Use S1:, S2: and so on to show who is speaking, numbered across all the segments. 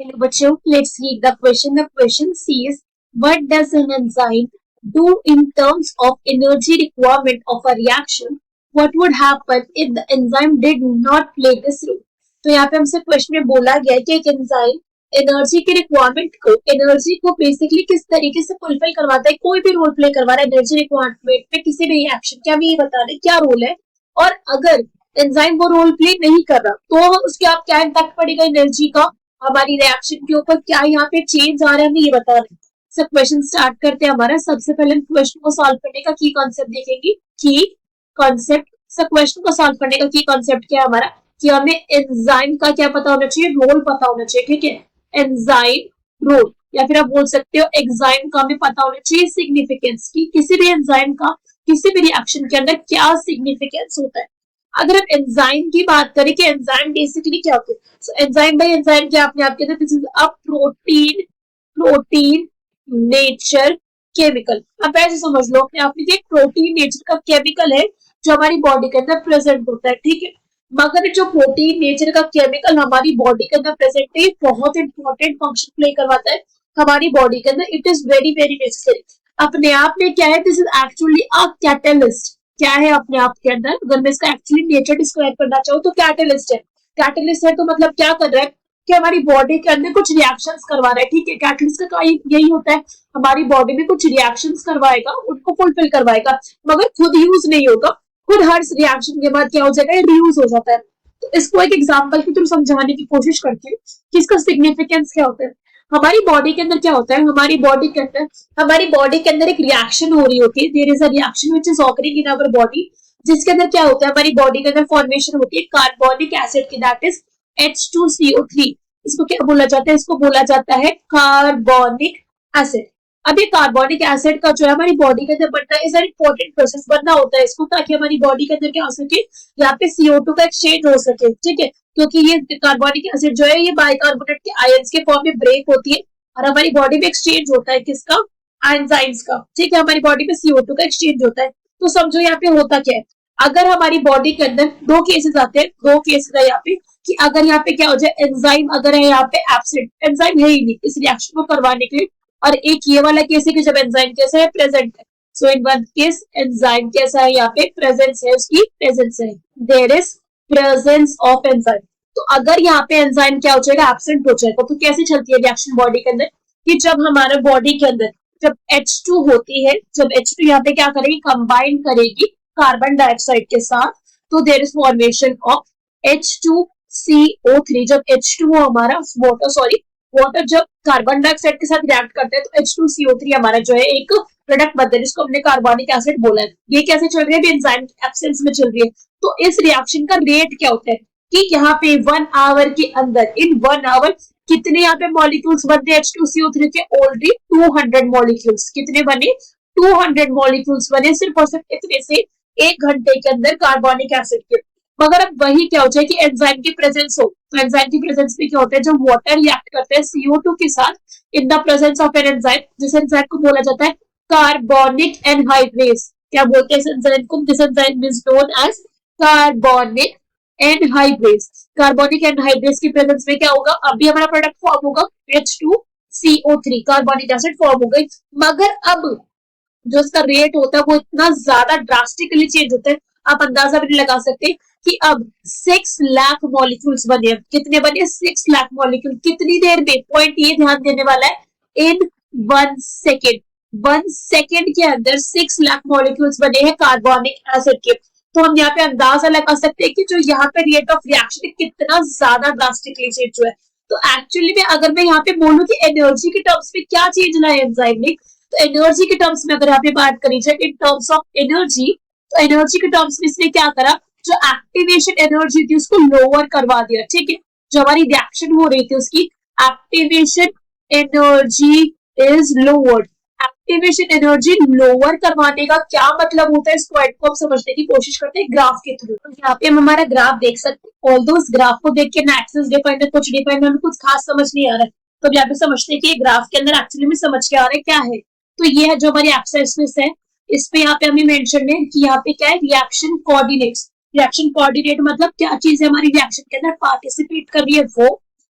S1: Hello, bachcho. Let's read the question. The question says, what does an enzyme do in terms of energy requirement of a reaction? What would happen if the enzyme did not play this role? तो यहाँ पे हमसे question में बोला गया है कि एक एंजाइम एनर्जी के रिक्वायरमेंट को बेसिकली किस तरीके से फुलफिल करवाता है, कोई भी रोल प्ले करवा रहा है एनर्जी रिक्वायरमेंट में किसी भी रिएक्शन क्या हमें ये बता रहे क्या रोल है, और अगर एंजाइम वो रोल प्ले नहीं कर रहा तो उसके आप क्या इम्पैक्ट पड़ेगा एनर्जी का हमारी रिएक्शन के ऊपर, क्या यहाँ पे चेंज आ रहा है हमें ये बता रहे हैं। सब क्वेश्चन स्टार्ट करते हैं हमारा। सबसे पहले हम क्वेश्चन को सॉल्व करने का की कॉन्सेप्ट देखेंगे। की कॉन्सेप्ट, सब क्वेश्चन को सॉल्व करने का की कॉन्सेप्ट क्या है हमारा कि हमें एंजाइम का क्या पता होना चाहिए, रोल पता होना चाहिए। ठीक है, एंजाइम रोल या फिर आप बोल सकते हो एंजाइम का हमें पता होना चाहिए सिग्निफिकेंस की, किसी भी एंजाइम का किसी भी रिएक्शन के अंदर क्या सिग्निफिकेंस होता है। अगर हम एंजाइम की बात करें कि एंजाइम बेसिकली क्या होते हैं, सो एंजाइम बाय एंजाइम क्या अपने आप कहते हैं, this is a protein nature chemical. आप ऐसे समझ लो अपने आप में कि एक प्रोटीन नेचर का केमिकल है जो हमारी बॉडी के अंदर प्रेजेंट होता है। ठीक है, मगर जो प्रोटीन नेचर का केमिकल हमारी बॉडी के अंदर प्रेजेंट है बहुत इंपॉर्टेंट फंक्शन प्ले करवाता है हमारी बॉडी के अंदर। It is very very necessary अपने आप में क्या है, this is actually a catalyst. क्या है अपने आप के अंदर, अगर मैं इसका एक्चुअली नेचर डिस्क्राइब करना चाहूँ तो कैटलिस्ट है। कैटलिस्ट है तो मतलब क्या कर रहा है कि हमारी बॉडी के अंदर कुछ रिएक्शंस करवा रहा है। ठीक है, कैटलिस्ट का यही होता है, हमारी बॉडी में कुछ रिएक्शंस करवाएगा, उनको फुलफिल करवाएगा, मगर खुद यूज नहीं होगा, खुद हर रिएक्शन के बाद क्या हो जाएगा, रियूज हो जाता है। तो इसको एक एग्जांपल के थ्रू समझाने की कोशिश करती हूँ कि इसका सिग्निफिकेंस क्या होता है। हमारी बॉडी के अंदर क्या होता है, हमारी बॉडी के अंदर एक रिएक्शन हो रही होती है। There is a reaction which is occurring in our body, जिसके अंदर क्या होता है, हमारी बॉडी के अंदर फॉर्मेशन होती है कार्बोनिक एसिड की, दैट इज H2CO3। इसको क्या बोला जाता है, इसको बोला जाता है कार्बोनिक एसिड। अब ये कार्बोनिक एसिड का जो है हमारी बॉडी के अंदर बनना इज एन इंपॉर्टेंट प्रोसेस, बनना होता है इसको ताकि हमारी बॉडी के अंदर क्या हो सके, यहाँ पे CO2 का एक्सचेंज हो सके। ठीक है, क्योंकि ये कार्बोनिक एसिड जो है ये बाइकार्बोनेट के आयंस के फॉर्म में ब्रेक होती है और हमारी बॉडी में एक्सचेंज होता है किसका, एंजाइम्स का। ठीक है, हमारी बॉडी में CO2 का एक्सचेंज होता है। तो समझो यहाँ पे होता क्या है, अगर हमारी बॉडी के अंदर दो केसेस आते हैं, दो केसेस है यहाँ पे कि अगर यहाँ पे क्या हो जाए, एंजाइम अगर है यहाँ पे एब्सेंट, एंजाइम है ही नहीं इस रिएक्शन को करवाने के लिए, और एक ये वाला केस है कि जब एंजाइम कैसा है, प्रेजेंट है। So in one case enzyme कैसा है, यहाँ पे प्रेजेंस है, उसकी प्रेजेंस है, there is presence of enzyme. तो अगर यहाँ पे एंजाइम क्या हो जाएगा, एब्सेंट हो जाएगा। तो कैसे चलती है रिएक्शन बॉडी के अंदर कि जब हमारे बॉडी के अंदर जब H2 होती है, जब H2 यहाँ पे क्या करेगी, कंबाइन करेगी कार्बन डाइऑक्साइड के साथ, तो there is formation of H2CO3। जब H2 हमारा वाटर जब कार्बन डाइऑक्साइड के साथ रिएक्ट करते हैं तो H2CO3 हमारा जो है एक प्रोडक्ट बनता है जिसको हमने कार्बोनिक एसिड बोला है। ये कैसे चल रही है, एंजाइम एब्सेंस में चल रही है। तो इस रिएक्शन का रेट क्या होता है कि यहाँ पे 1 आवर के अंदर, इन 1 आवर कितने यहाँ पे मॉलिक्यूल्स बनते हैं H2CO3 के, ऑलरेडी 200 मॉलिक्यूल्स। कितने बने, 200 मॉलिक्यूल्स बने सिर्फ और सिर्फ इतने से 1 घंटे के अंदर कार्बोनिक एसिड के। मगर अब वही क्या हो जाए कि एंजाइम की प्रेजेंस हो, तो एंजाइम की प्रेजेंस में क्या होता है, जब वाटर रिएक्ट करते हैं CO2 के साथ in the presence of an enzyme, जिस एंजाइम को बोला जाता है कार्बोनिक एनहाइड्रेस। क्या बोलते हैं इस एंजाइम को, this enzyme is known as carbonic anhydrase. Carbonic anhydrase की प्रेजेंस में क्या होगा, अभी हमारा प्रोडक्ट फॉर्म होगा H2CO3, कार्बोनिक एसिड फॉर्म हो गई। मगर अब जो इसका रेट होता है वो इतना ज्यादा ड्रास्टिकली चेंज होता है, आप अंदाजा भी नहीं लगा सकते कि अब 6 लाख मॉलिक्यूल्स बने। कितने बने, 6 लाख मॉलिक्यूल। कितनी देर में, पॉइंट ये ध्यान देने वाला है, इन 1 सेकेंड, 1 सेकेंड के अंदर 6 लाख मॉलिक्यूल्स बने हैं कार्बोनिक एसिड के। तो हम यहाँ पे अंदाजा लगा सकते हैं कि जो यहाँ पे रेट ऑफ रिएक्शन है कितना ज्यादा ड्रास्टिकली चेंज हुआ है। तो एक्चुअली में अगर मैं यहाँ पे बोलूँ कि एनर्जी के टर्म्स में क्या चेंज लाया एंजाइम ने, तो एनर्जी के टर्म्स में अगर यहाँ पे बात करी जाए इन टर्म्स ऑफ एनर्जी, तो एनर्जी के टर्म्स में इसने क्या करा, जो एक्टिवेशन एनर्जी थी उसको लोअर करवा दिया। ठीक है, जो हमारी रिएक्शन हो रही थी उसकी activation energy is lowered. Activation energy lower करवाने का क्या मतलब होता है, इस पॉइंट को हम समझने की कोशिश करते हैं ग्राफ के थ्रू। तो यहाँ पे हम हमारा ग्राफ देख सकते हैं, ऑल्दो इस ग्राफ को देख के ना एक्सिस डिफाइंड है, कुछ डिफाइंड है, कुछ खास समझ नहीं आ रहा है, तो यहाँ पे समझते हैं कि ग्राफ के अंदर एक्चुअली में समझ के आ रहा है क्या है। तो ये है जो हमारी एक्सिस है, इस पे यहाँ पे हमें मेंशन है कि यहाँ पे क्या है, रिएक्शन कोऑर्डिनेट्स। रिएक्शन कोऑर्डिनेट मतलब क्या चीज है हमारी रिएक्शन के अंदर पार्टिसिपेट कर रही है वो,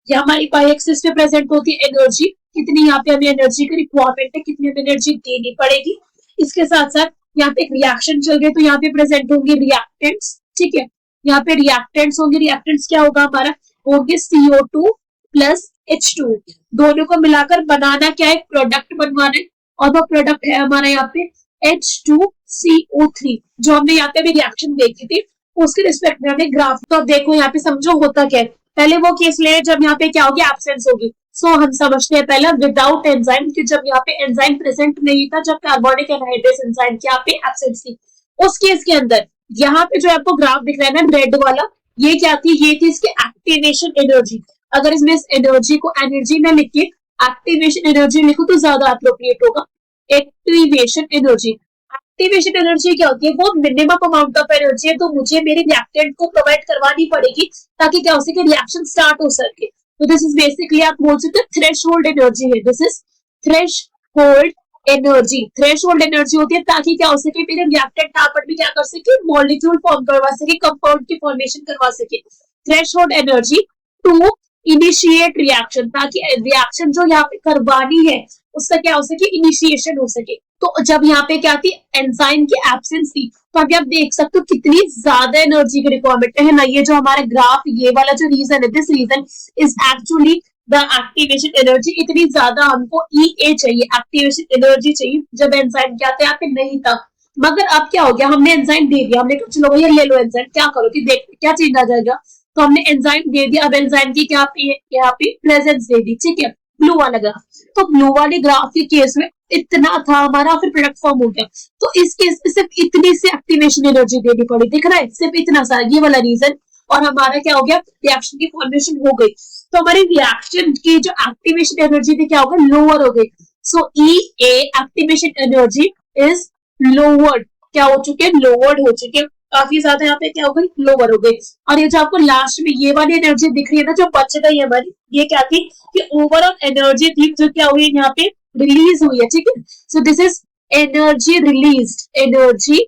S1: ये हमारी पाई एक्सिस पे प्रेजेंट होती है एनर्जी, कितनी यहाँ पे हमें एनर्जी की रिक्वायरमेंट है, कितनी हमें एनर्जी देनी पड़ेगी। इसके साथ साथ यहाँ पे एक रिएक्शन चल रही है, तो यहाँ पे प्रेजेंट होंगे रिएक्टेंट्स, ठीक है। यहाँ पे रिएक्टेंट्स होंगे, रिएक्टेंट्स क्या होगा हमारा, होंगे CO2 प्लस H2, दोनों को मिलाकर बनाना क्या है, प्रोडक्ट बनवाना है, और वो प्रोडक्ट है हमारा यहाँ पे H2CO3, जो हमने यहाँ पे भी रिएक्शन देखी थी उसके रिस्पेक्ट में हमने ग्राफ। तो अब देखो यहाँ पे समझो होता क्या है, पहले वो केस ले जब यहाँ पे क्या होगी, एब्सेंस होगी। सो हम समझते हैं पहले विदाउट एंजाइम, कि जब यहाँ पे एंजाइम प्रेजेंट नहीं था, जब कार्बोनिक एनहाइड्रेस एंजाइम की यहाँ पे एब्सेंस थी, उस केस के अंदर यहाँ पे जो आपको ग्राफ दिख रहा है ना रेड वाला, ये क्या थी, ये थी इसकी एक्टिवेशन एनर्जी। अगर इसमें इस एनर्जी को एनर्जी में लिख के एक्टिवेशन एनर्जी लिखो तो ज्यादा अप्रोप्रिएट होगा। एक्टिवेशन एनर्जी, एक्टिवेशन एनर्जी क्या होती है, वो मिनिमम अमाउंट ऑफ एनर्जी है, तो मुझे मेरे रिएक्टेंट को प्रोवाइड करवानी पड़ेगी ताकि क्या हो सके, रिएक्शन स्टार्ट हो सके। तो दिस इज बेसिकली आप बोल सकते हैं थ्रेशोल्ड एनर्जी है, this is threshold energy. Threshold energy होती है ताकि क्या हो सके, मेरे रिएक्टेंट यहाँ पर भी क्या कर सके, मॉलिक्यूल फॉर्म करवा सके, कंपाउंड की फॉर्मेशन करवा सके। Threshold energy to initiate reaction, ताकि रिएक्शन जो यहाँ पे करवानी है उसका क्या हो सके, इनिशिएशन हो सके। तो जब यहाँ पे क्या थी, एंजाइम की एब्सेंस थी, तो अभी आप देख सकते हो कितनी ज्यादा एनर्जी की रिक्वायरमेंट है ना। ये जो हमारा ग्राफ, ये वाला जो रीजन है, this region is actually the activation energy. इतनी ज्यादा हमको EA चाहिए, एक्टिवेशन एनर्जी चाहिए, जब एंजाइम क्या था यहाँ पे नहीं था। मगर अब क्या हो गया, हमने एंजाइम दे दिया, हमने कहा चलो भैया ले लो एंजाइम, क्या करो कि देख क्या चेंज आ जाएगा। तो हमने एंजाइम दे दिया, अब एंजाइम की क्या यहाँ पे प्रेजेंस दे दी, ठीक है, ब्लू वाला ग्राफ। तो ब्लू वाले ग्राफ के केस में इतना था हमारा, फिर प्रोडक्ट फॉर्म हो गया। तो इस केस में सिर्फ इतनी सी एक्टिवेशन एनर्जी देनी पड़ी, दिख रहा है, सिर्फ इतना सा, ये वाला रीजन, और हमारा क्या हो गया, रिएक्शन की फॉर्मेशन हो गई। तो हमारी रिएक्शन की जो एक्टिवेशन एनर्जी थी क्या होगा, लोअर हो गई। सो EA activation energy is lowered, क्या हो चुके हैं, लोअर्ड हो चुके हैं, काफी ज्यादा यहाँ पे क्या हो गई, लोअर हो गई। और ये जो आपको लास्ट में ये वाली एनर्जी दिख रही है ना, जो बच गई हमारी, ये क्या थी, कि ओवरऑल एनर्जी थी जो क्या हुई यहाँ पे रिलीज हुई है, ठीक है। So this is energy released, energy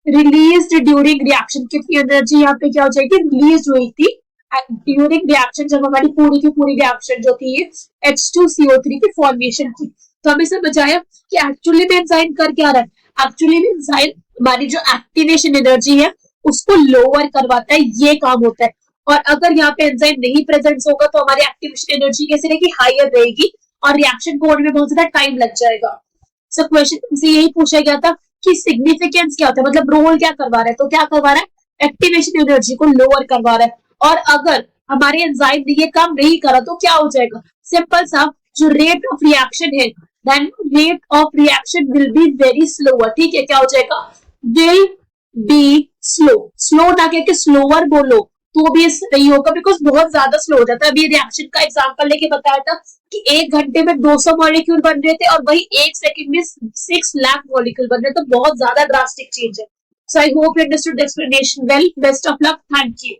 S1: released during reaction. कितनी एनर्जी यहाँ पे क्या हो जाएगी, रिलीज हुई थी ड्यूरिंग रिएक्शन, जब हमारी पूरी की पूरी रिएक्शन जो थी ये H2CO3 की फॉर्मेशन थी। तो हमें समझ आया कि एक्चुअली में एंजाइम कर क्या रहा है, एक्चुअली में एंजाइम हमारी जो एक्टिवेशन एनर्जी है उसको लोअर करवाता है, ये काम होता है। और अगर यहाँ पे एंजाइम नहीं प्रेजेंट होगा तो हमारी एक्टिवेशन एनर्जी कैसे रहेगी, हायर रहेगी, और रिएक्शन को होने में बहुत ज्यादा टाइम लग जाएगा। सो क्वेश्चन से यही पूछा गया था कि सिग्निफिकेंस क्या होता है, मतलब रोल क्या करवा रहा है, तो क्या करवा रहा है, एक्टिवेशन एनर्जी को लोअर करवा रहा है। और अगर हमारे एंजाइम ने ये काम नहीं करा तो क्या हो जाएगा, सिंपल सा, जो रेट ऑफ रिएक्शन है, then rate of reaction will be very slower, ठीक है, क्या हो जाएगा, विल बी स्लो, स्लो ना कह के स्लोअर बोलो तो भी नहीं होगा, बिकॉज बहुत ज्यादा स्लो हो जाता है। अभी रिएक्शन का एग्जांपल लेके बताया था कि 1 घंटे में 200 मॉलिक्यूल बन रहे थे, और वही 1 सेकंड में 6 लाख मॉलिक्यूल बन रहे, तो बहुत ज्यादा ड्रास्टिक चेंज है। So I hope you understood the explanation well, best of luck, thank you.